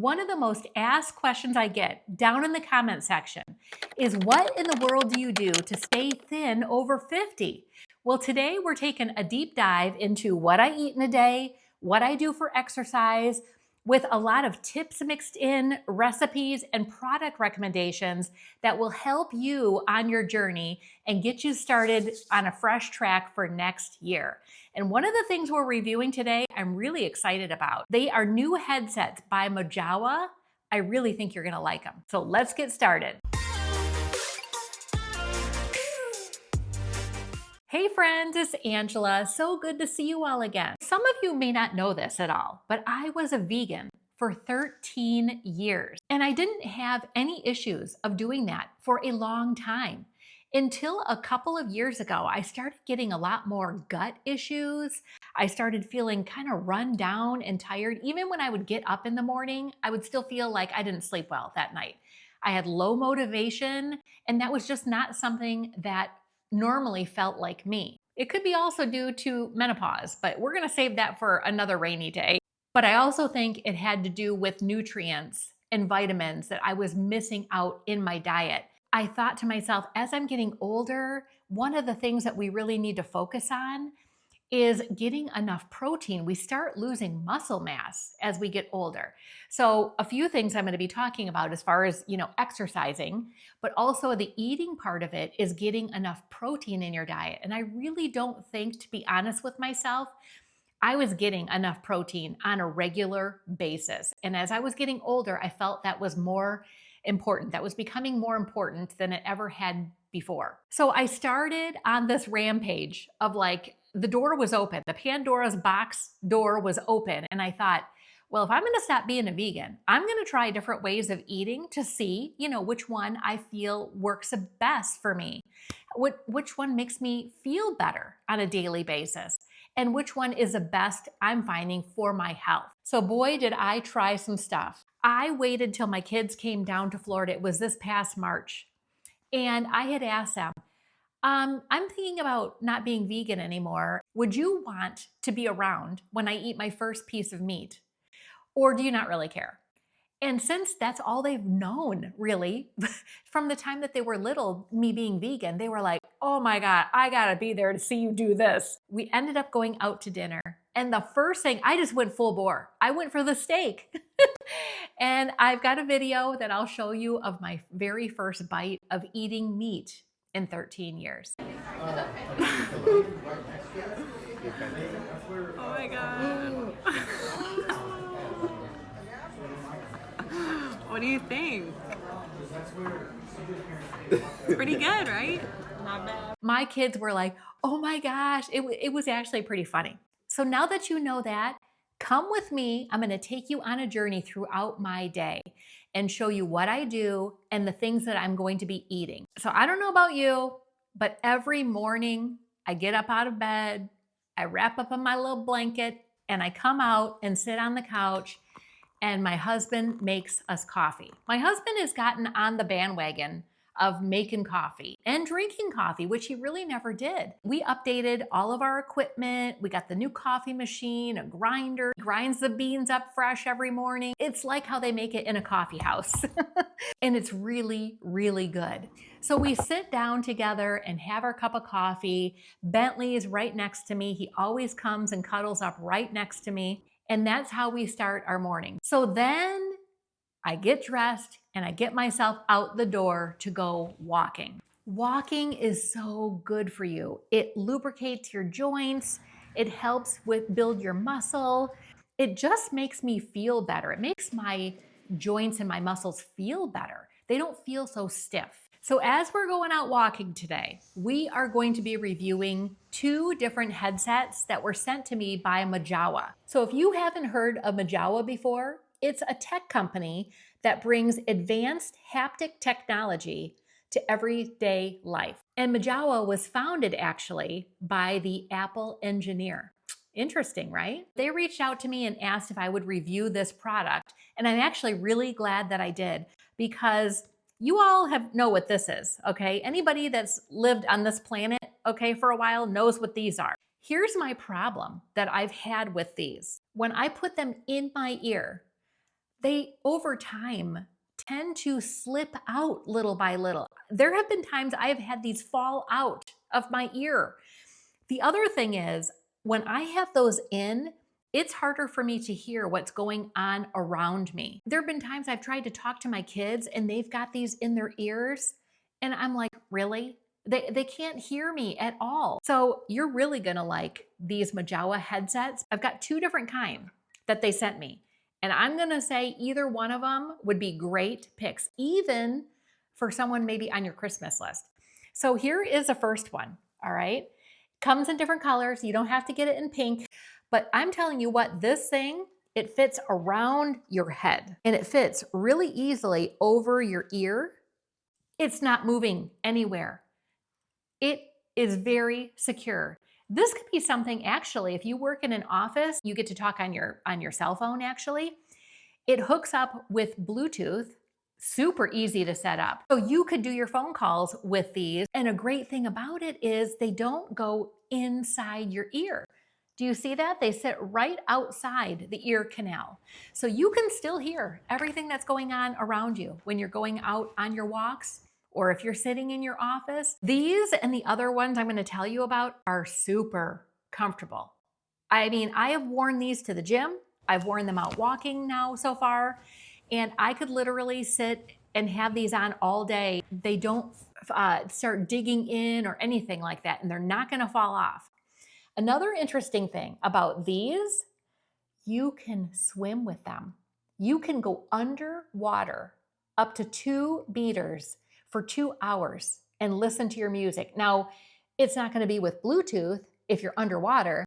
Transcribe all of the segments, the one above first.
One of the most asked questions I get down in the comment section is, what in the world do you do to stay thin over 50? Well, today we're taking a deep dive into what I eat in a day, what I do for exercise, with a lot of tips mixed in, recipes, and product recommendations that will help you on your journey and get you started on a fresh track for next year. And one of the things we're reviewing today, I'm really excited about. They are new headsets by Mojawa. I really think you're gonna like them. So let's get started. Hey friends, it's Angela. So good to see you all again. Some of you may not know this at all, but I was a vegan for 13 years, and I didn't have any issues of doing that for a long time. Until a couple of years ago, I started getting a lot more gut issues. I started feeling kind of run down and tired. Even when I would get up in the morning, I would still feel like I didn't sleep well that night. I had low motivation, and that was just not something that normally felt like me. It could be also due to menopause, but we're gonna save that for another rainy day. But I also think it had to do with nutrients and vitamins that I was missing out in my diet. I thought to myself, as I'm getting older, one of the things that we really need to focus on is getting enough protein. We start losing muscle mass as we get older. So a few things I'm going to be talking about as far as, exercising, but also the eating part of it is getting enough protein in your diet. And I really don't think, to be honest with myself, I was getting enough protein on a regular basis. And as I was getting older, I felt that was more important. That was becoming more important than it ever had before. So I started on this rampage of the door was open. The Pandora's box door was open. And I thought, well, if I'm going to stop being a vegan, I'm going to try different ways of eating to see, which one I feel works best for me. Which one makes me feel better on a daily basis, and which one is the best I'm finding for my health. So boy, did I try some stuff. I waited till my kids came down to Florida. It was this past March. And I had asked them, I'm thinking about not being vegan anymore. Would you want to be around when I eat my first piece of meat? Or do you not really care? And since that's all they've known, really, from the time that they were little, me being vegan, they were like, oh my God, I gotta be there to see you do this. We ended up going out to dinner. And the first thing, I just went full bore. I went for the steak. And I've got a video that I'll show you of my very first bite of eating meat in 13 years. Oh my God. What do you think? Pretty good, right? Not bad. My kids were like, oh my gosh, it was actually pretty funny. So now that you know that, come with me. I'm going to take you on a journey throughout my day and show you what I do and the things that I'm going to be eating. So I don't know about you, but every morning I get up out of bed, I wrap up in my little blanket, and I come out and sit on the couch, and my husband makes us coffee. My husband has gotten on the bandwagon of making coffee and drinking coffee, which he really never did. We updated all of our equipment. We got the new coffee machine, a grinder, grinds the beans up fresh every morning. It's like how they make it in a coffee house. And it's really, really good. So we sit down together and have our cup of coffee. Bentley is right next to me. He always comes and cuddles up right next to me. And that's how we start our morning. So then I get dressed and I get myself out the door to go walking. Walking is so good for you. It lubricates your joints. It helps with build your muscle. It just makes me feel better. It makes my joints and my muscles feel better. They don't feel so stiff. So as we're going out walking today, we are going to be reviewing 2 different headsets that were sent to me by Mojawa. So if you haven't heard of Mojawa before, it's a tech company that brings advanced haptic technology to everyday life. And Mojawa was founded actually by the Apple engineer. Interesting, right? They reached out to me and asked if I would review this product. And I'm actually really glad that I did, because you all know what this is, okay? Anybody that's lived on this planet, okay, for a while knows what these are. Here's my problem that I've had with these. When I put them in my ear, they over time tend to slip out little by little. There have been times I have had these fall out of my ear. The other thing is, when I have those in, it's harder for me to hear what's going on around me. There have been times I've tried to talk to my kids and they've got these in their ears, and I'm like, really? They can't hear me at all. So you're really gonna like these Mojawa headsets. I've got two different kinds that they sent me. And I'm gonna say either one of them would be great picks, even for someone maybe on your Christmas list. So here is the first one, all right? Comes in different colors. You don't have to get it in pink, but I'm telling you what, this thing, it fits around your head and it fits really easily over your ear. It's not moving anywhere. It is very secure. This could be something, actually, if you work in an office, you get to talk on your cell phone, actually. It hooks up with Bluetooth, super easy to set up. So you could do your phone calls with these. And a great thing about it is they don't go inside your ear. Do you see that? They sit right outside the ear canal. So you can still hear everything that's going on around you when you're going out on your walks, or if you're sitting in your office. These and the other ones I'm going to tell you about are super comfortable. I mean, I have worn these to the gym. I've worn them out walking now so far, and I could literally sit and have these on all day. They don't start digging in or anything like that, and they're not going to fall off. Another interesting thing about these, you can swim with them. You can go underwater up to 2 meters for 2 hours and listen to your music. Now, it's not going to be with Bluetooth if you're underwater,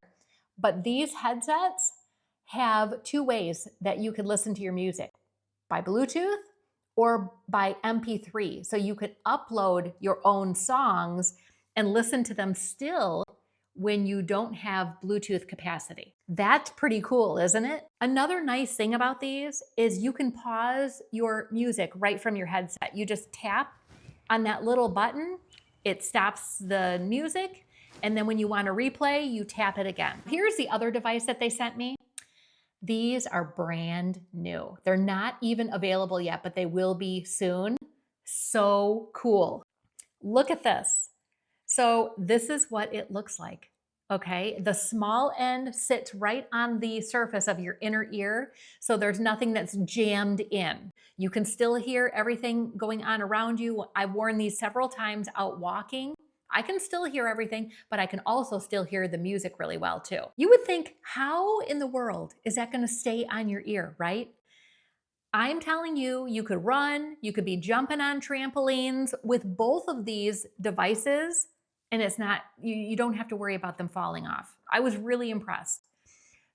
but these headsets have 2 ways that you could listen to your music: by Bluetooth or by MP3. So you could upload your own songs and listen to them still when you don't have Bluetooth capacity. That's pretty cool, isn't it? Another nice thing about these is you can pause your music right from your headset. You just tap on that little button, it stops the music, and then when you want to replay, you tap it again. Here's the other device that they sent me. These are brand new. They're not even available yet, but they will be soon. So cool. Look at this. So this is what it looks like. Okay, the small end sits right on the surface of your inner ear, so there's nothing that's jammed in. You can still hear everything going on around you. I've worn these several times out walking. I can still hear everything, but I can also still hear the music really well too. You would think, how in the world is that going to stay on your ear, right? I'm telling you, you could run, you could be jumping on trampolines with both of these devices, and it's not, you don't have to worry about them falling off. I was really impressed.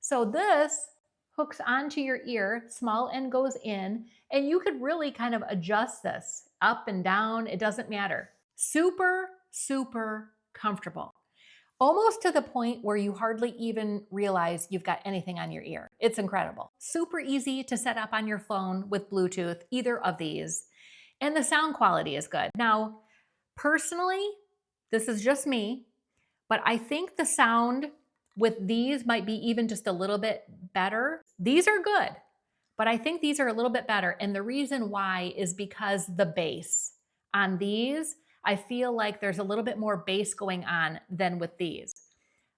So this hooks onto your ear, small end goes in, and you could really kind of adjust this up and down. It doesn't matter. Super, super comfortable. Almost to the point where you hardly even realize you've got anything on your ear. It's incredible. Super easy to set up on your phone with Bluetooth, either of these. And the sound quality is good. Now, personally, this is just me, but I think the sound with these might be even just a little bit better. These are good, but I think these are a little bit better. And the reason why is because the bass on these, I feel like there's a little bit more bass going on than with these.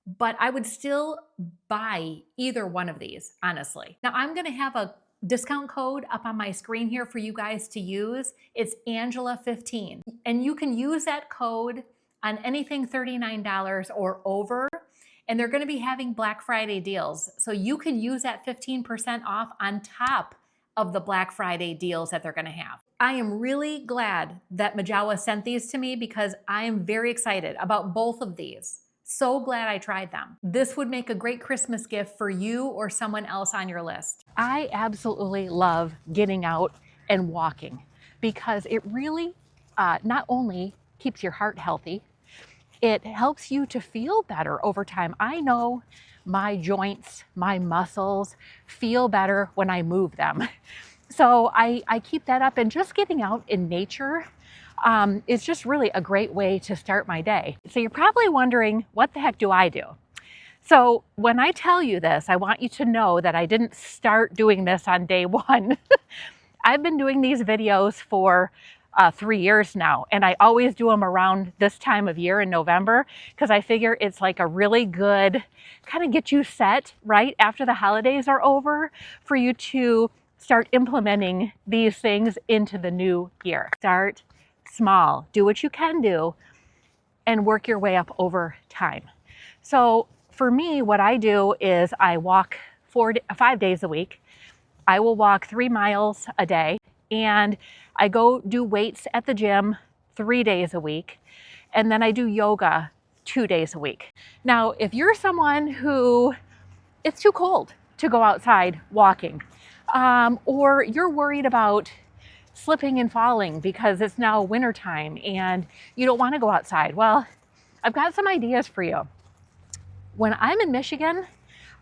But I would still buy either one of these, honestly. Now I'm gonna have a discount code up on my screen here for you guys to use. It's Angela15. And you can use that code on anything $39 or over. And they're gonna be having Black Friday deals. So you can use that 15% off on top of the Black Friday deals that they're gonna have. I am really glad that Mojawa sent these to me because I am very excited about both of these. So glad I tried them. This would make a great Christmas gift for you or someone else on your list. I absolutely love getting out and walking because it really not only keeps your heart healthy, it helps you to feel better over time. I know my joints, my muscles feel better when I move them. So I keep that up, and just getting out in nature is just really a great way to start my day. So you're probably wondering, what the heck do I do? So when I tell you this, I want you to know that I didn't start doing this on day one. I've been doing these videos for 3 years now, and I always do them around this time of year in November because I figure it's like a really good kind of get you set right after the holidays are over for you to start implementing these things into the new year. Start small, do what you can do, and work your way up over time. So for me, what I do is I walk 5 days a week. I will walk 3 miles a day, and I go do weights at the gym 3 days a week, and then I do yoga 2 days a week. Now, if you're someone who it's too cold to go outside walking, or you're worried about slipping and falling because it's now wintertime and you don't want to go outside, well, I've got some ideas for you. When I'm in Michigan,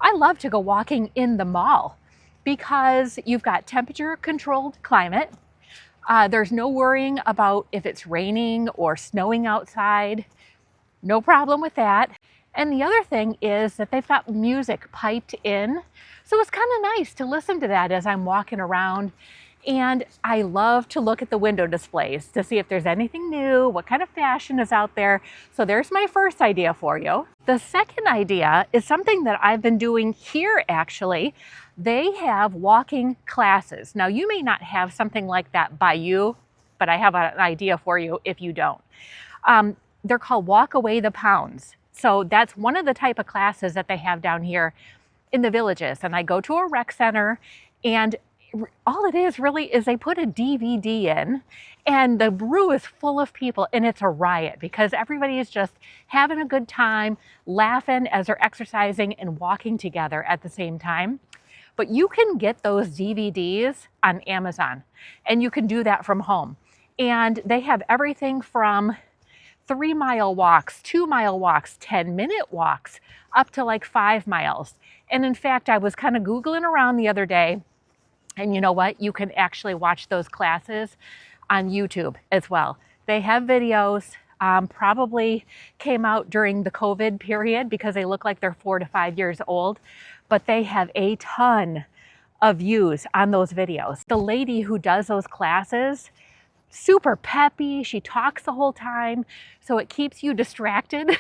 I love to go walking in the mall because you've got temperature controlled climate. There's no worrying about if it's raining or snowing outside. No problem with that. And the other thing is that they've got music piped in. So it's kind of nice to listen to that as I'm walking around. And I love to look at the window displays to see if there's anything new, what kind of fashion is out there. So there's my first idea for you. The second idea is something that I've been doing here actually. They have walking classes. Now you may not have something like that by you, but I have an idea for you if you don't. They're called Walk Away the Pounds. So that's one of the type of classes that they have down here in the villages. And I go to a rec center, and all it is really is they put a DVD in, and the brew is full of people, and it's a riot because everybody is just having a good time, laughing as they're exercising and walking together at the same time. But you can get those DVDs on Amazon, and you can do that from home. And they have everything from 3-mile walks, 2-mile walks, 10-minute walks, up to like 5 miles. And in fact, I was kind of Googling around the other day, and you know what? You can actually watch those classes on YouTube as well. They have videos, probably came out during the COVID period because they look like they're 4 to 5 years old, but they have a ton of views on those videos. The lady who does those classes, super peppy, she talks the whole time, so it keeps you distracted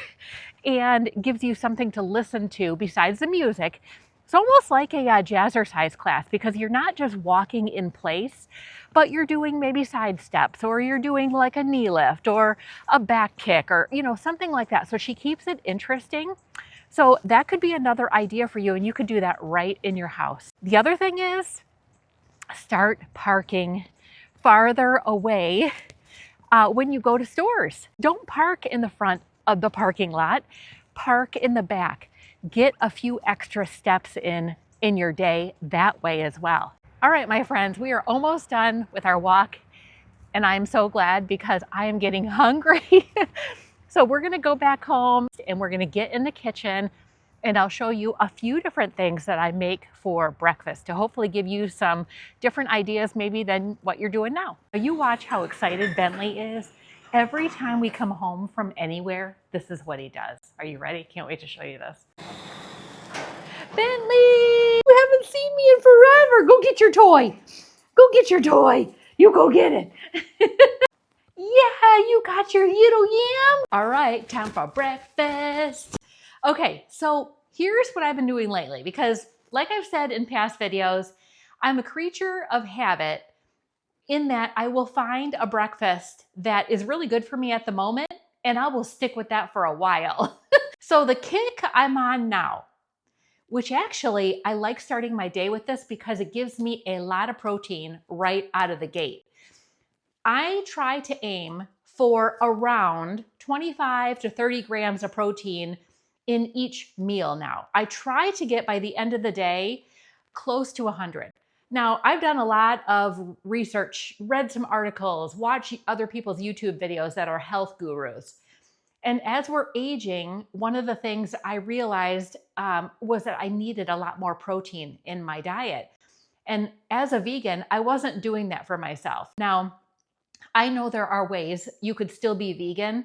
and gives you something to listen to besides the music. It's almost like a jazzercise class because you're not just walking in place, but you're doing maybe side steps, or you're doing like a knee lift or a back kick, or something like that. So she keeps it interesting. So that could be another idea for you, and you could do that right in your house. The other thing is start parking farther away when you go to stores. Don't park in the front of the parking lot, park in the back. Get a few extra steps in your day that way as well. All right, my friends, we are almost done with our walk, and I'm so glad because I am getting hungry. So we're gonna go back home and we're gonna get in the kitchen, and I'll show you a few different things that I make for breakfast to hopefully give you some different ideas maybe than what you're doing now. You watch how excited Bentley is. Every time we come home from anywhere, this is what he does. Are you ready? Can't wait to show you this. Bentley, you haven't seen me in forever. Go get your toy. Go get your toy. You go get it. Yeah, you got your little yam. All right, time for breakfast. Okay, so here's what I've been doing lately because like I've said in past videos, I'm a creature of habit in that I will find a breakfast that is really good for me at the moment, and I will stick with that for a while. So the kick I'm on now, which actually I like starting my day with this because it gives me a lot of protein right out of the gate. I try to aim for around 25 to 30 grams of protein in each meal now. I try to get by the end of the day close to 100. Now, I've done a lot of research, read some articles, watched other people's YouTube videos that are health gurus. And as we're aging, one of the things I realized was that I needed a lot more protein in my diet. And as a vegan, I wasn't doing that for myself. Now, I know there are ways you could still be vegan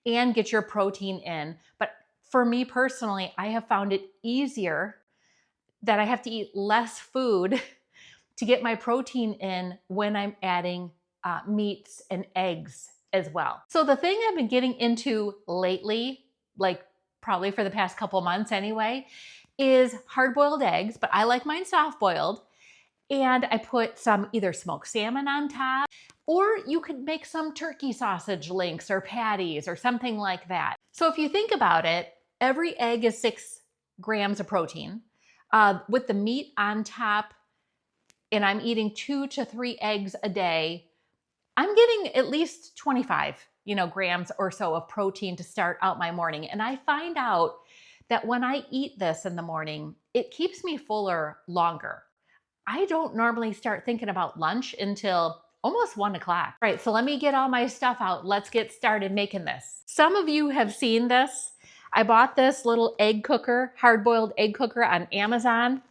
and get your protein in, but for me personally, I have found it easier that I have to eat less food to get my protein in when I'm adding meats and eggs as well. So the thing I've been getting into lately, like probably for the past couple months anyway, is hard-boiled eggs, but I like mine soft-boiled. And I put some either smoked salmon on top, or you could make some turkey sausage links or patties or something like that. So if you think about it, every egg is 6 grams of protein. With the meat on top, and I'm eating 2 to 3 eggs a day, I'm getting at least 25, grams or so of protein to start out my morning. And I find out that when I eat this in the morning, it keeps me fuller longer. I don't normally start thinking about lunch until almost 1 o'clock. All right, so let me get all my stuff out. Let's get started making this. Some of you have seen this. I bought this little egg cooker, hard-boiled egg cooker on Amazon.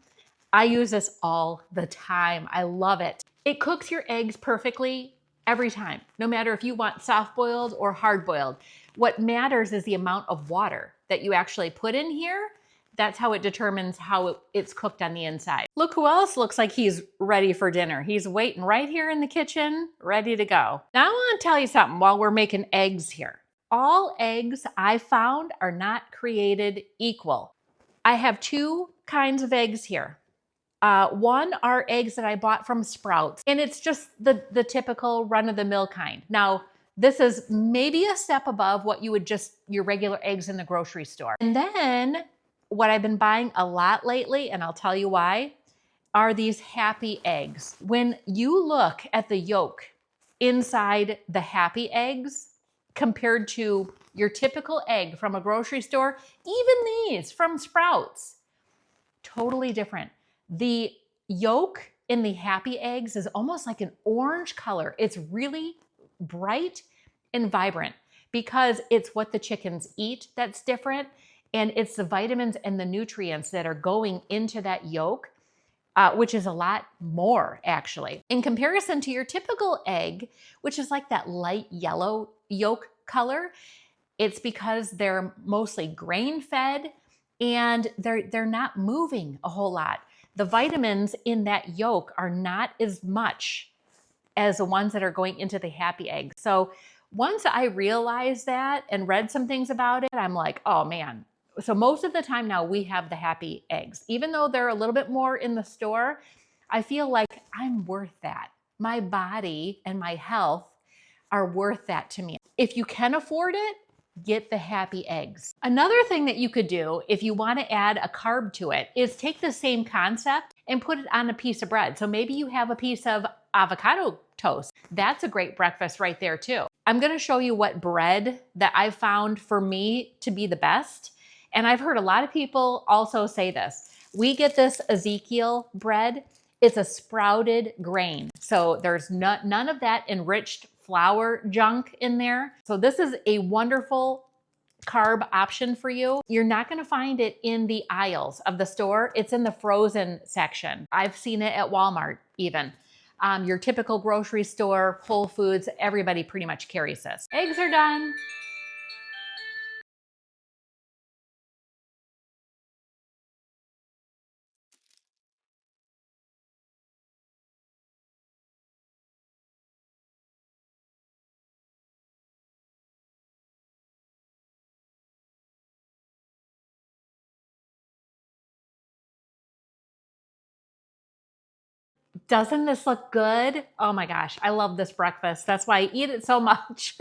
I use this all the time. I love it. It cooks your eggs perfectly every time, no matter if you want soft-boiled or hard-boiled. What matters is the amount of water that you actually put in here. That's how it determines how it's cooked on the inside. Look who else looks like he's ready for dinner. He's waiting right here in the kitchen, ready to go. Now I want to tell you something while we're making eggs here. All eggs I found are not created equal. I have 2 kinds of eggs here. One are eggs that I bought from Sprouts, and it's just the typical run-of-the-mill kind. Now, this is maybe a step above what you would your regular eggs in the grocery store. And then what I've been buying a lot lately, and I'll tell you why, are these Happy eggs. When you look at the yolk inside the Happy eggs compared to your typical egg from a grocery store, even these from Sprouts, totally different. The yolk in the Happy eggs is almost like an orange color. It's really bright and vibrant because it's what the chickens eat that's different. And it's the vitamins and the nutrients that are going into that yolk, which is a lot more actually. In comparison to your typical egg, which is like that light yellow yolk color, it's because they're mostly grain-fed and they're not moving a whole lot. The vitamins in that yolk are not as much as the ones that are going into the Happy egg. So once I realized that and read some things about it, I'm like, oh man. So most of the time now we have the Happy eggs. Even though they're a little bit more in the store, I feel like I'm worth that. My body and my health are worth that to me. If you can afford it, get the Happy eggs. Another thing that you could do if you want to add a carb to it is take the same concept and put it on a piece of bread. So maybe you have a piece of avocado toast. That's a great breakfast right there too. I'm going to show you what bread that I've found for me to be the best. And I've heard a lot of people also say this. We get this Ezekiel bread. It's a sprouted grain. So there's none of that enriched flour junk in there. So this is a wonderful carb option for you. You're not going to find it in the aisles of the store. It's in the frozen section. I've seen it at Walmart even. Your typical grocery store, Whole Foods, everybody pretty much carries this. Eggs are done. Doesn't this look good? Oh my gosh, I love this breakfast. That's why I eat it so much.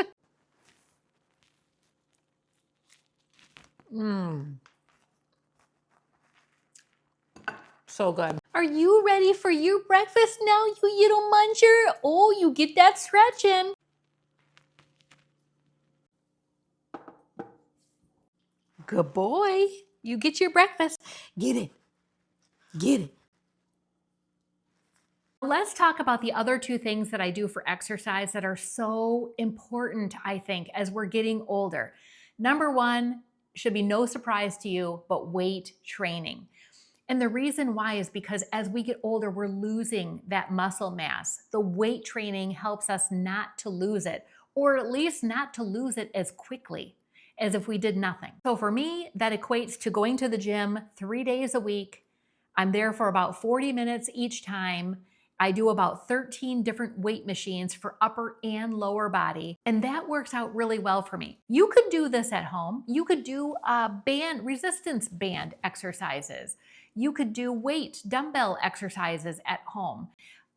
So good. Are you ready for your breakfast now, you little muncher? Oh, you get that stretch in. Good boy. You get your breakfast. Get it. Get it. Let's talk about the other 2 things that I do for exercise that are so important, I think, as we're getting older. Number 1, should be no surprise to you, but weight training. And the reason why is because as we get older, we're losing that muscle mass. The weight training helps us not to lose it, or at least not to lose it as quickly as if we did nothing. So for me, that equates to going to the gym 3 days a week. I'm there for about 40 minutes each time. I do about 13 different weight machines for upper and lower body, and that works out really well for me. You could do this at home. You could do resistance band exercises. You could do weight dumbbell exercises at home.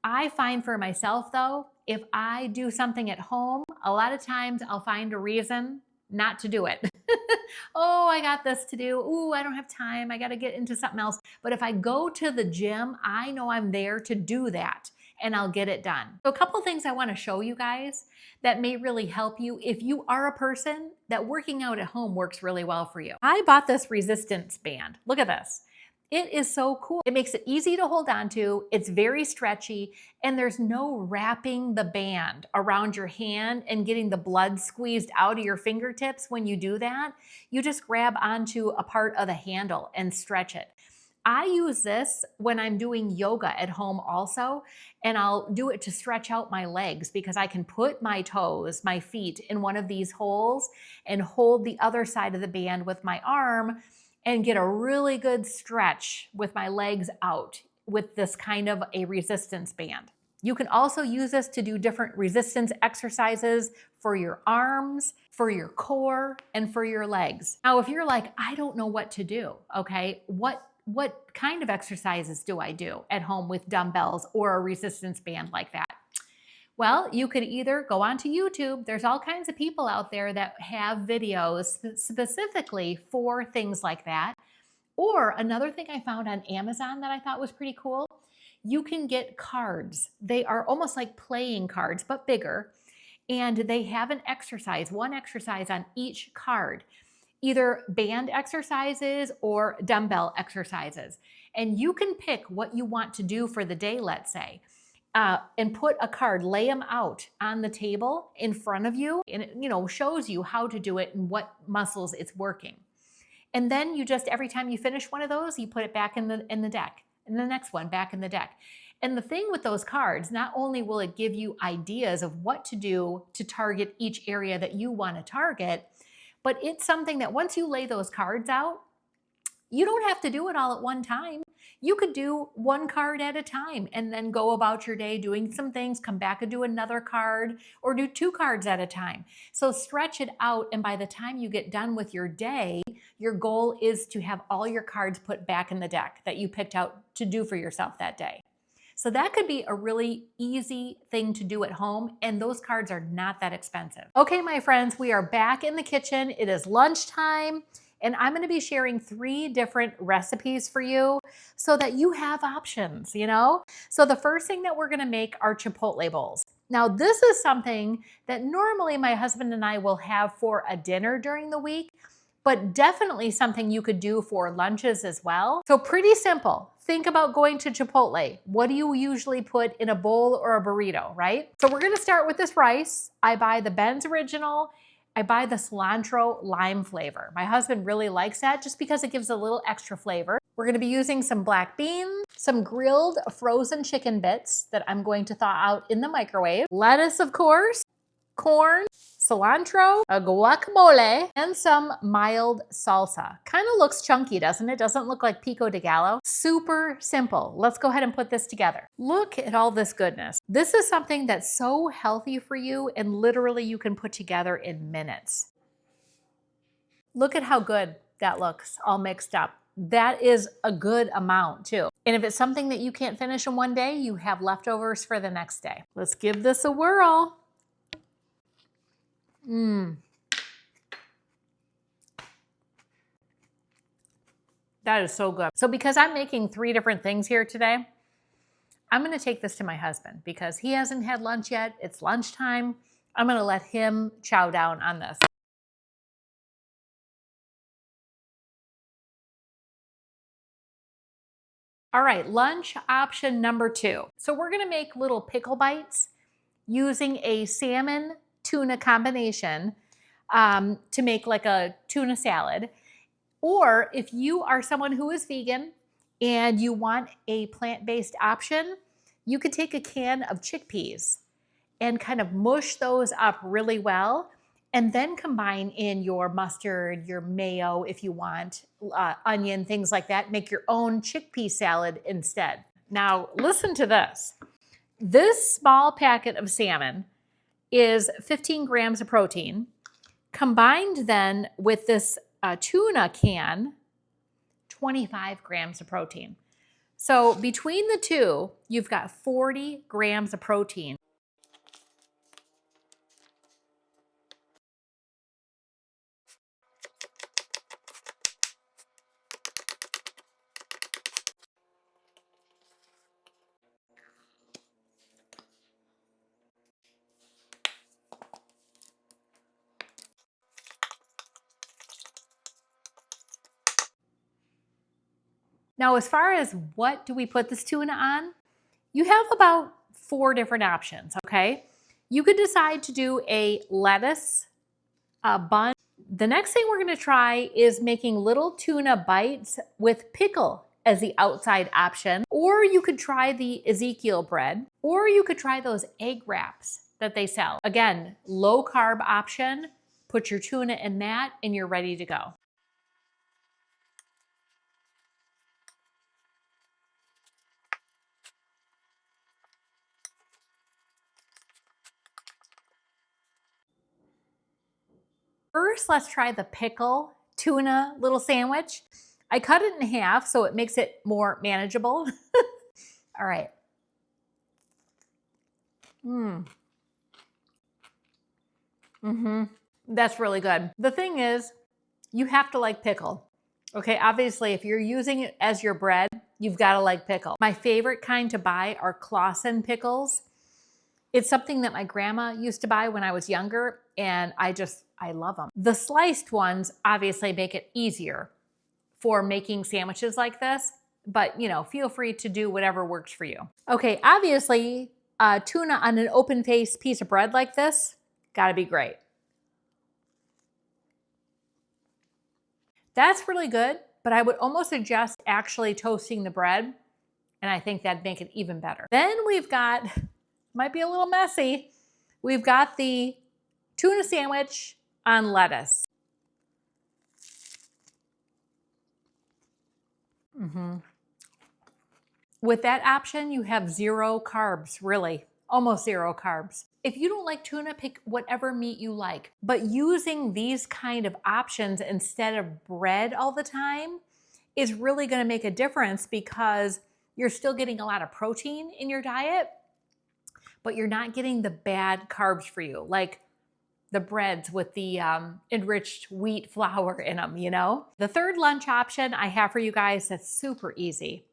I find for myself though, if I do something at home, a lot of times I'll find a reason not to do it. Oh, I got this to do. Ooh, I don't have time. I got to get into something else. But if I go to the gym, I know I'm there to do that and I'll get it done. So a couple things I want to show you guys that may really help you if you are a person that working out at home works really well for you. I bought this resistance band. Look at this. It is so cool. It makes it easy to hold on to. It's very stretchy, and there's no wrapping the band around your hand and getting the blood squeezed out of your fingertips when you do that. You just grab onto a part of the handle and stretch it. I use this when I'm doing yoga at home also, and I'll do it to stretch out my legs because I can put my toes, my feet in one of these holes and hold the other side of the band with my arm and get a really good stretch with my legs out with this kind of a resistance band. You can also use this to do different resistance exercises for your arms, for your core, and for your legs. Now, if you're like, I don't know what to do, okay, what kind of exercises do I do at home with dumbbells or a resistance band like that? Well, you could either go onto YouTube. There's all kinds of people out there that have videos specifically for things like that. Or another thing I found on Amazon that I thought was pretty cool, you can get cards. They are almost like playing cards, but bigger. And they have an exercise, one exercise on each card, either band exercises or dumbbell exercises. And you can pick what you want to do for the day, let's say. And put a card, lay them out on the table in front of you, and it shows you how to do it and what muscles it's working. And then you just, every time you finish one of those, you put it back in the deck, and the next one back in the deck. And the thing with those cards, not only will it give you ideas of what to do to target each area that you want to target, but it's something that once you lay those cards out, you don't have to do it all at one time. You could do one card at a time and then go about your day doing some things, come back and do another card, or do 2 cards at a time. So stretch it out, and by the time you get done with your day, your goal is to have all your cards put back in the deck that you picked out to do for yourself that day. So that could be a really easy thing to do at home, and those cards are not that expensive. Okay, my friends, we are back in the kitchen. It is lunchtime. And I'm going to be sharing 3 different recipes for you so that you have options, So the first thing that we're going to make are chipotle bowls. Now, this is something that normally my husband and I will have for a dinner during the week, but definitely something you could do for lunches as well. So pretty simple. Think about going to Chipotle. What do you usually put in a bowl or a burrito, right? So we're going to start with this rice. I buy the Ben's Original. I buy the cilantro lime flavor. My husband really likes that just because it gives a little extra flavor. We're going to be using some black beans, some grilled frozen chicken bits that I'm going to thaw out in the microwave, lettuce, of course, corn, cilantro, a guacamole, and some mild salsa. Kind of looks chunky, doesn't it? Doesn't look like pico de gallo. Super simple. Let's go ahead and put this together. Look at all this goodness. This is something that's so healthy for you, and literally you can put together in minutes. Look at how good that looks all mixed up. That is a good amount too. And if it's something that you can't finish in one day, you have leftovers for the next day. Let's give this a whirl. That is so good. So because I'm making 3 different things here today, I'm going to take this to my husband because he hasn't had lunch yet. It's lunchtime. I'm going to let him chow down on this. All right, lunch option number 2. So we're going to make little pickle bites using a salmon tuna combination to make like a tuna salad. Or if you are someone who is vegan and you want a plant-based option, you could take a can of chickpeas and kind of mush those up really well and then combine in your mustard, your mayo if you want, onion, things like that. Make your own chickpea salad instead. Now, listen to this. This small packet of salmon is 15 grams of protein. Combined then with this tuna can, 25 grams of protein. So between the two, you've got 40 grams of protein. Now, as far as what do we put this tuna on, you have about 4 different options, okay? You could decide to do a lettuce bun. The next thing we're gonna try is making little tuna bites with pickle as the outside option, or you could try the Ezekiel bread, or you could try those egg wraps that they sell. Again, low carb option, put your tuna in that and you're ready to go. First, let's try the pickle tuna little sandwich. I cut it in half so it makes it more manageable. All right. That's really good. The thing is, you have to like pickle. Okay, obviously, if you're using it as your bread, you've got to like pickle. My favorite kind to buy are Clausen pickles. It's something that my grandma used to buy when I was younger, and I love them. The sliced ones obviously make it easier for making sandwiches like this, but feel free to do whatever works for you. Okay, obviously, tuna on an open-faced piece of bread like this, gotta be great. That's really good, but I would almost suggest actually toasting the bread, and I think that'd make it even better. Then we've got, might be a little messy, we've got the tuna sandwich on lettuce. With that option, you have 0 carbs, really, almost 0 carbs. If you don't like tuna, pick whatever meat you like. But using these kind of options instead of bread all the time is really gonna make a difference because you're still getting a lot of protein in your diet, but you're not getting the bad carbs for you, like the breads with the enriched wheat flour in them, The third lunch option I have for you guys that's super easy.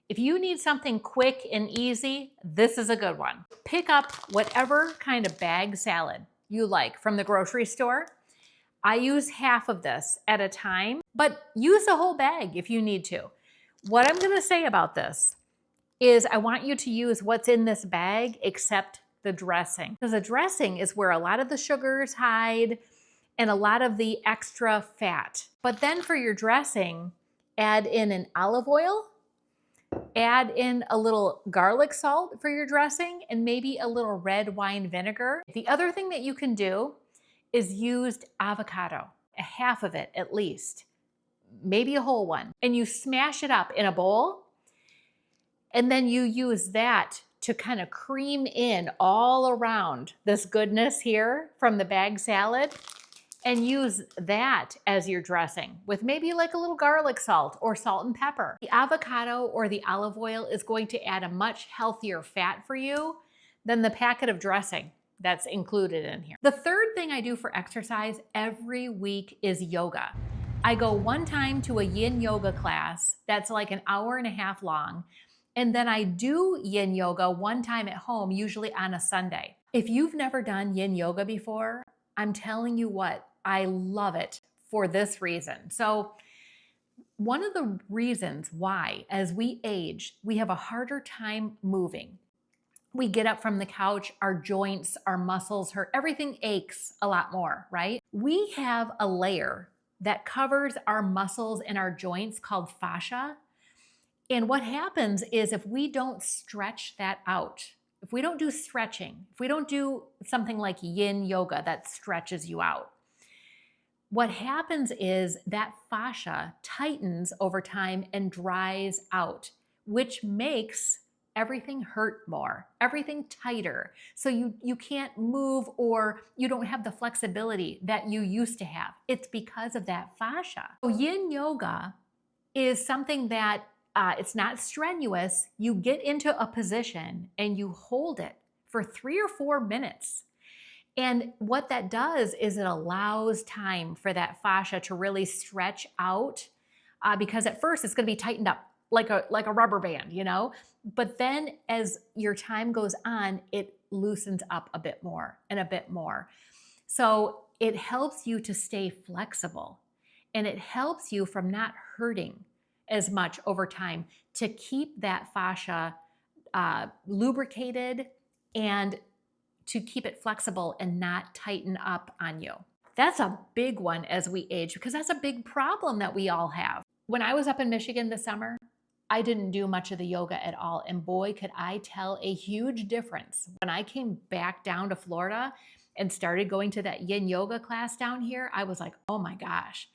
If you need something quick and easy, this is a good one. Pick up whatever kind of bag salad you like from the grocery store. I use half of this at a time, but use the whole bag if you need to. What I'm gonna say about this is I want you to use what's in this bag except the dressing. Because the dressing is where a lot of the sugars hide and a lot of the extra fat. But then for your dressing, add in an olive oil, add in a little garlic salt for your dressing, and maybe a little red wine vinegar. The other thing that you can do is use avocado, a half of it at least, maybe a whole one, and you smash it up in a bowl, and then you use that to kind of cream in all around this goodness here from the bag salad, and use that as your dressing with maybe like a little garlic salt or salt and pepper. The avocado or the olive oil is going to add a much healthier fat for you than the packet of dressing that's included in here. The third thing I do for exercise every week is yoga. I go one time to a yin yoga class that's like an hour and a half long, and then I do yin yoga one time at home, usually on a Sunday. If you've never done yin yoga before, I'm telling you what, I love it for this reason. So one of the reasons why, as we age, we have a harder time moving. We get up from the couch, our joints, our muscles hurt, everything aches a lot more, right? We have a layer that covers our muscles and our joints called fascia. And what happens is if we don't stretch that out if we don't do stretching, if we don't do something like yin yoga that stretches you out, what happens is that fascia tightens over time and dries out, which makes everything hurt more, everything tighter. So you can't move, or you don't have the flexibility that you used to have. It's because of that fascia. So yin yoga is something that it's not strenuous. You get into a position and you hold it for 3 or 4 minutes. And what that does is it allows time for that fascia to really stretch out, because at first it's going to be tightened up like a rubber band, you know? But then as your time goes on, it loosens up a bit more and a bit more. So it helps you to stay flexible, and it helps you from not hurting as much over time to keep that fascia lubricated and to keep it flexible and not tighten up on you. That's a big one as we age, because that's a big problem that we all have. When I was up in Michigan this summer, I didn't do much of the yoga at all. And boy, could I tell a huge difference. When I came back down to Florida and started going to that yin yoga class down here, I was like, oh my gosh.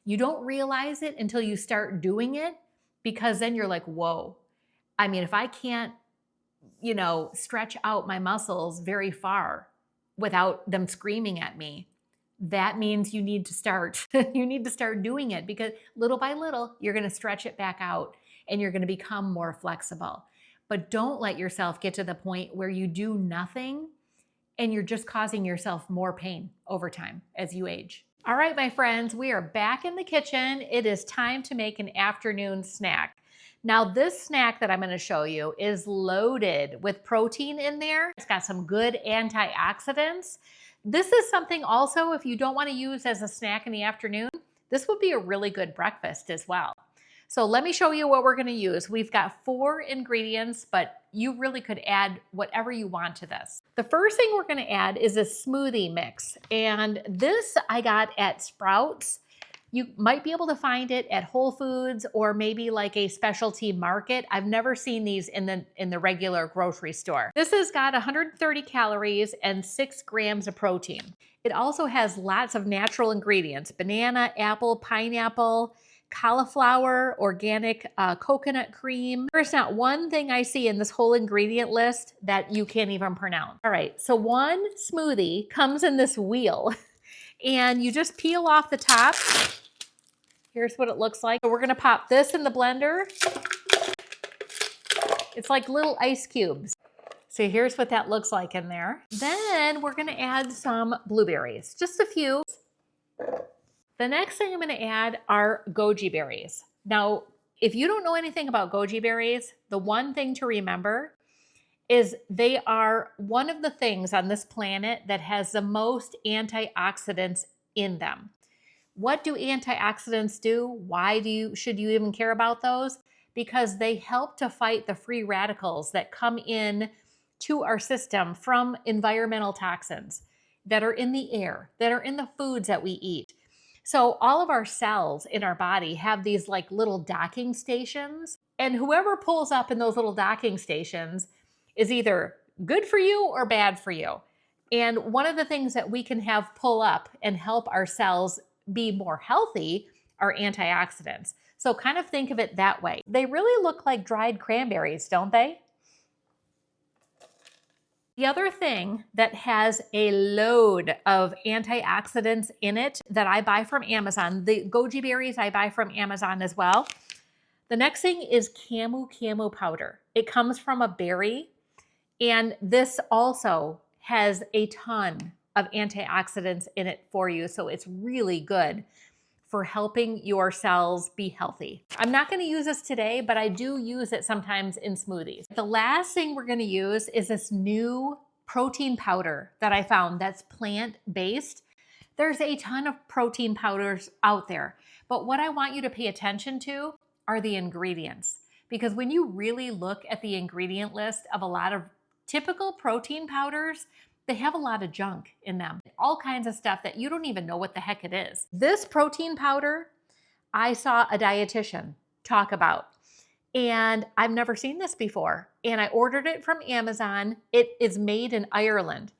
You don't realize it until you start doing it, because then you're like, whoa. I mean, if I can't, stretch out my muscles very far without them screaming at me, that means you need to start, you need to start doing it, because little by little, you're going to stretch it back out and you're going to become more flexible. But don't let yourself get to the point where you do nothing and you're just causing yourself more pain over time as you age. All right, my friends, we are back in the kitchen. It is time to make an afternoon snack. Now, this snack that I'm going to show you is loaded with protein in there. It's got some good antioxidants. This is something also, if you don't want to use as a snack in the afternoon, this would be a really good breakfast as well. So let me show you what we're going to use. We've got 4 ingredients, but you really could add whatever you want to this. The first thing we're going to add is a smoothie mix. And this I got at Sprouts. You might be able to find it at Whole Foods or maybe like a specialty market. I've never seen these in the regular grocery store. This has got 130 calories and 6 grams of protein. It also has lots of natural ingredients: banana, apple, pineapple, cauliflower, organic coconut cream. There's not one thing I see in this whole ingredient list that you can't even pronounce. All right, so one smoothie comes in this wheel and you just peel off the top. Here's what it looks like. So we're gonna pop this in the blender. It's like little ice cubes. So here's what that looks like in there. Then we're gonna add some blueberries, just a few. The next thing I'm going to add are goji berries. Now, if you don't know anything about goji berries, the one thing to remember is they are one of the things on this planet that has the most antioxidants in them. What do antioxidants do? Why should you even care about those? Because they help to fight the free radicals that come in to our system from environmental toxins that are in the air, that are in the foods that we eat. So all of our cells in our body have these like little docking stations, and whoever pulls up in those little docking stations is either good for you or bad for you. And one of the things that we can have pull up and help our cells be more healthy are antioxidants. So kind of think of it that way. They really look like dried cranberries, don't they? The other thing that has a load of antioxidants in it that I buy from Amazon, the goji berries I buy from Amazon as well. The next thing is camu powder. It comes from a berry, and this also has a ton of antioxidants in it for you. So it's really good for helping your cells be healthy. I'm not going to use this today, but I do use it sometimes in smoothies. The last thing we're going to use is this new protein powder that I found that's plant-based. There's a ton of protein powders out there, but what I want you to pay attention to are the ingredients. Because when you really look at the ingredient list of a lot of typical protein powders, they have a lot of junk in them, all kinds of stuff that you don't even know what the heck it is. This protein powder, I saw a dietitian talk about, And I've never seen this before. And I ordered it from Amazon. It is made in Ireland.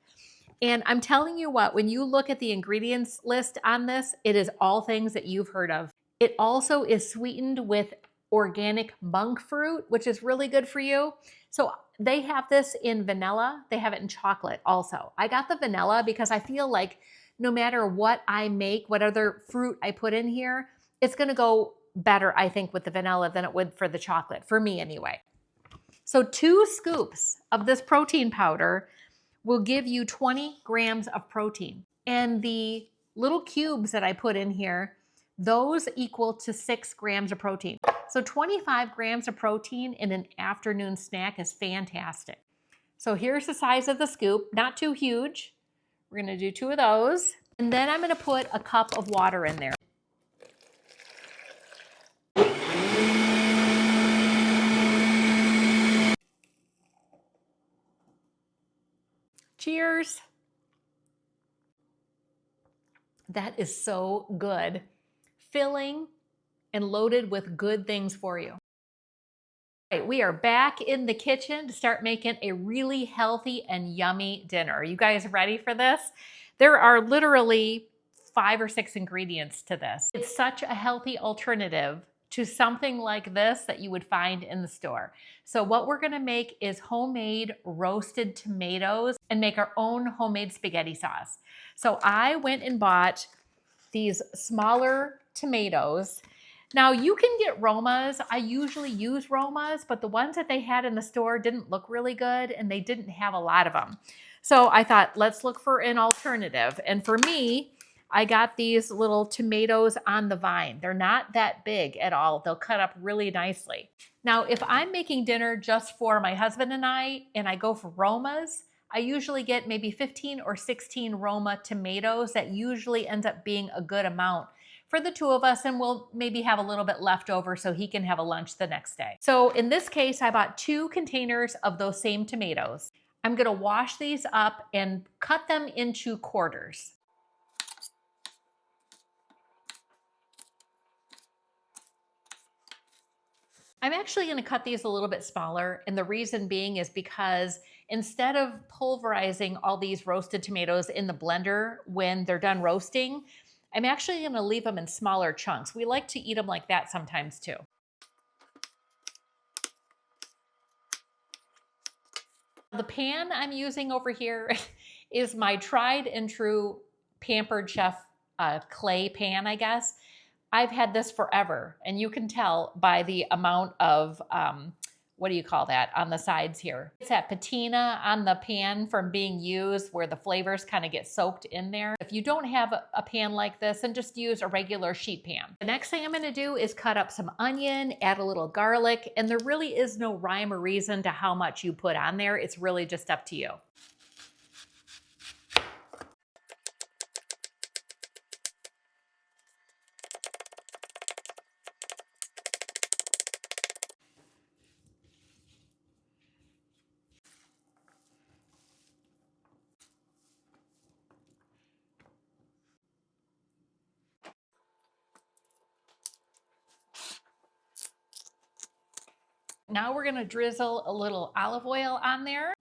And I'm telling you what, when you look at the ingredients list on this, it is all things that you've heard of. It also is sweetened with organic monk fruit, which is really good for you. So they have this in vanilla. They have it in chocolate also. I got the vanilla because I feel like no matter what I make, what other fruit I put in here, it's going to go better, I think, with the vanilla than it would for the chocolate, for me anyway. So 2 scoops of this protein powder will give you 20 grams of protein. And the little cubes that I put in here, those equal to 6 grams of protein. So 25 grams of protein in an afternoon snack is fantastic. So here's the size of the scoop, not too huge. We're gonna do 2 of those. And then I'm gonna put a cup of water in there. Cheers. That is so good. Filling and loaded with good things for you. All right, we are back in the kitchen to start making a really healthy and yummy dinner. Are you guys ready for this? There are literally 5 or 6 ingredients to this. It's such a healthy alternative to something like this that you would find in the store. So what we're gonna make is homemade roasted tomatoes and make our own homemade spaghetti sauce. So I went and bought these smaller tomatoes. Now you can get Romas. I usually use Romas, but the ones that they had in the store didn't look really good and they didn't have a lot of them. So I thought, let's look for an alternative. And for me, I got these little tomatoes on the vine. They're not that big at all. They'll cut up really nicely. Now, if I'm making dinner just for my husband and I go for Romas, I usually get maybe 15 or 16 Roma tomatoes. That usually ends up being a good amount for the 2 of us, and we'll maybe have a little bit left over so he can have a lunch the next day. So in this case, I bought 2 containers of those same tomatoes. I'm gonna wash these up and cut them into quarters. I'm actually going to cut these a little bit smaller, and the reason being is because instead of pulverizing all these roasted tomatoes in the blender when they're done roasting, I'm actually going to leave them in smaller chunks. We like to eat them like that sometimes too. The pan I'm using over here is my tried and true Pampered Chef clay pan, I guess. I've had this forever, and you can tell by the amount of, what do you call that, on the sides here. It's that patina on the pan from being used where the flavors kind of get soaked in there. If you don't have a pan like this, then just use a regular sheet pan. The next thing I'm gonna do is cut up some onion, add a little garlic, and there really is no rhyme or reason to how much you put on there. It's really just up to you. Now we're gonna drizzle a little olive oil on there.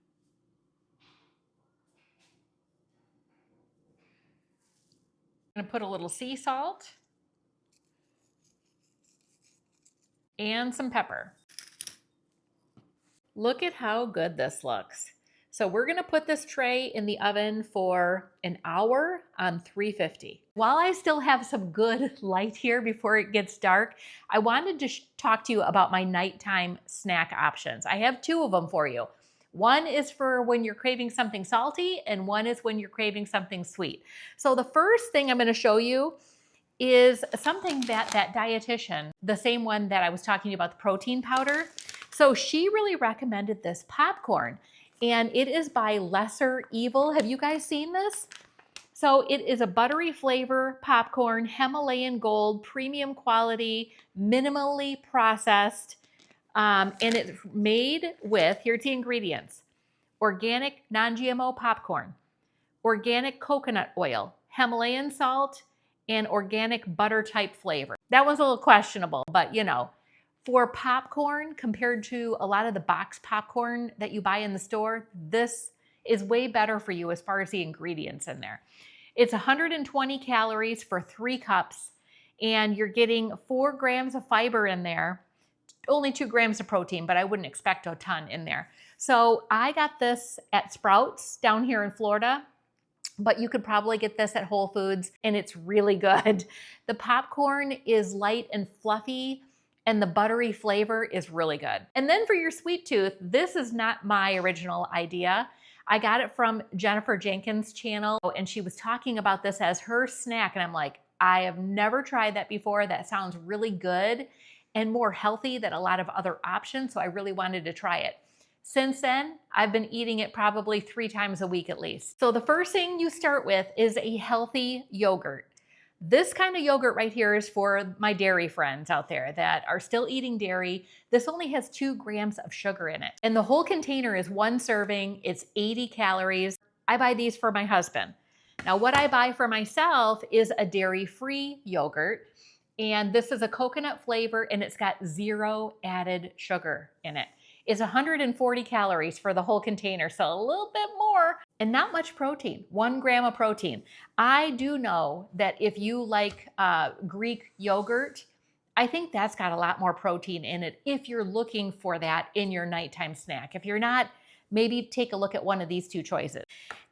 I'm gonna put a little sea salt and some pepper. Look at how good this looks. So we're gonna put this tray in the oven for an hour on 350. While I still have some good light here before it gets dark, I wanted to talk to you about my nighttime snack options. I have 2 of them for you. One is for when you're craving something salty, and one is when you're craving something sweet. So the first thing I'm gonna show you is something that dietitian, the same one that I was talking about, the protein powder. So she really recommended this popcorn, and it is by Lesser Evil. Have you guys seen this? So it is a buttery flavor popcorn, Himalayan gold, premium quality, minimally processed, and it's made with, here's the ingredients: organic non-GMO popcorn, organic coconut oil, Himalayan salt, and organic butter type flavor. That was a little questionable, but you know, For popcorn, compared to a lot of the box popcorn that you buy in the store, this is way better for you as far as the ingredients in there. It's 120 calories for 3 cups, and you're getting 4 grams of fiber in there, only 2 grams of protein, but I wouldn't expect a ton in there. So I got this at Sprouts down here in Florida, but you could probably get this at Whole Foods, and it's really good. The popcorn is light and fluffy, and the buttery flavor is really good. And then for your sweet tooth, this is not my original idea. I got it from Jennifer Jenkins' channel, and she was talking about this as her snack, and I'm like, I have never tried that before. That sounds really good and more healthy than a lot of other options, so I really wanted to try it. Since then, I've been eating it probably 3 times a week at least. So the first thing you start with is a healthy yogurt. This kind of yogurt right here is for my dairy friends out there that are still eating dairy. This only has 2 grams of sugar in it. And the whole container is 1 serving. It's 80 calories. I buy these for my husband. Now, what I buy for myself is a dairy-free yogurt. And this is a coconut flavor, and it's got 0 added sugar in it. It's 140 calories for the whole container, so a little bit more, and not much protein, 1 gram of protein. I do know that if you like Greek yogurt, I think that's got a lot more protein in it if you're looking for that in your nighttime snack. If you're not, maybe take a look at one of these 2 choices.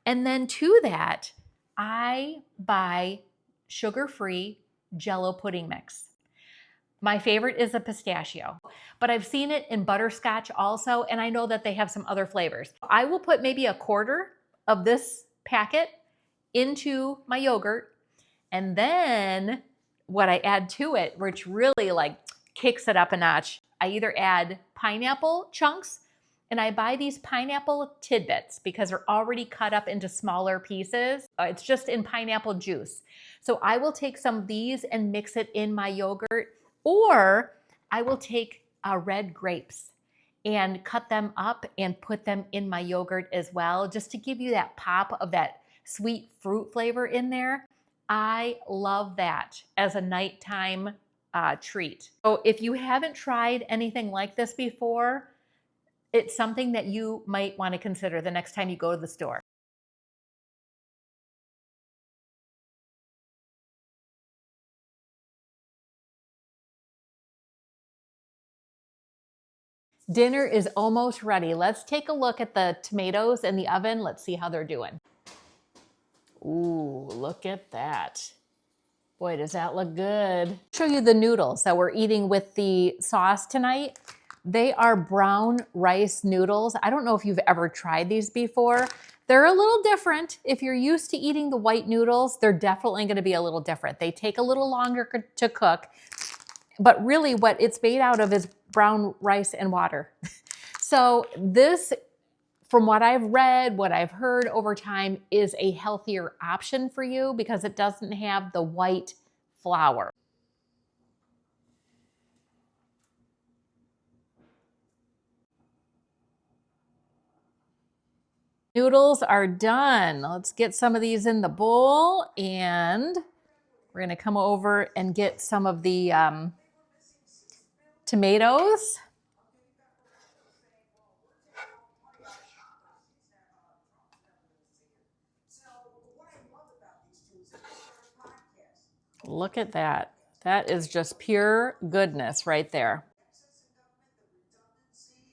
And then to that, I buy sugar-free Jell-O pudding mix. My favorite is a pistachio, but I've seen it in butterscotch also, and I know that they have some other flavors. I will put maybe 1/4 of this packet into my yogurt, and then what I add to it, which really like kicks it up a notch, I either add pineapple chunks, and I buy these pineapple tidbits because they're already cut up into smaller pieces. It's just in pineapple juice. So I will take some of these and mix it in my yogurt, or I will take red grapes and cut them up and put them in my yogurt as well, just to give you that pop of that sweet fruit flavor in there. I love that as a nighttime treat. So if you haven't tried anything like this before, it's something that you might want to consider the next time you go to the store. Dinner is almost ready. Let's take a look at the tomatoes in the oven. Let's see how they're doing. Ooh, look at that. Boy, does that look good. I'll show you the noodles that we're eating with the sauce tonight. They are brown rice noodles. I don't know if you've ever tried these before. They're a little different. If you're used to eating the white noodles, they're definitely gonna be a little different. They take a little longer to cook, but really what it's made out of is brown rice and water. So this, from what I've read, what I've heard over time, is a healthier option for you because it doesn't have the white flour. Noodles are done. Let's get some of these in the bowl, and we're gonna come over and get some of the tomatoes. Look at that. That is just pure goodness right there.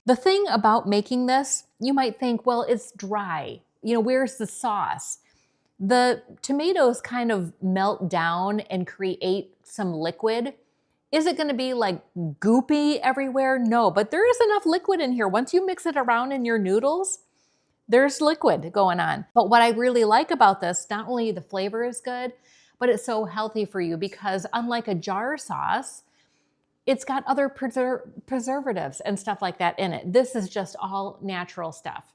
The thing about making this, you might think, well, it's dry. You know, where's the sauce? The tomatoes kind of melt down and create some liquid. Is it gonna be like goopy everywhere? No, but there is enough liquid in here. Once you mix it around in your noodles, there's liquid going on. But what I really like about this, not only the flavor is good, but it's so healthy for you because unlike a jar sauce, it's got other preservatives and stuff like that in it. This is just all natural stuff.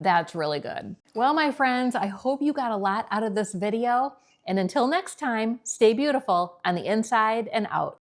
That's really good. Well, my friends, I hope you got a lot out of this video. And until next time, stay beautiful on the inside and out.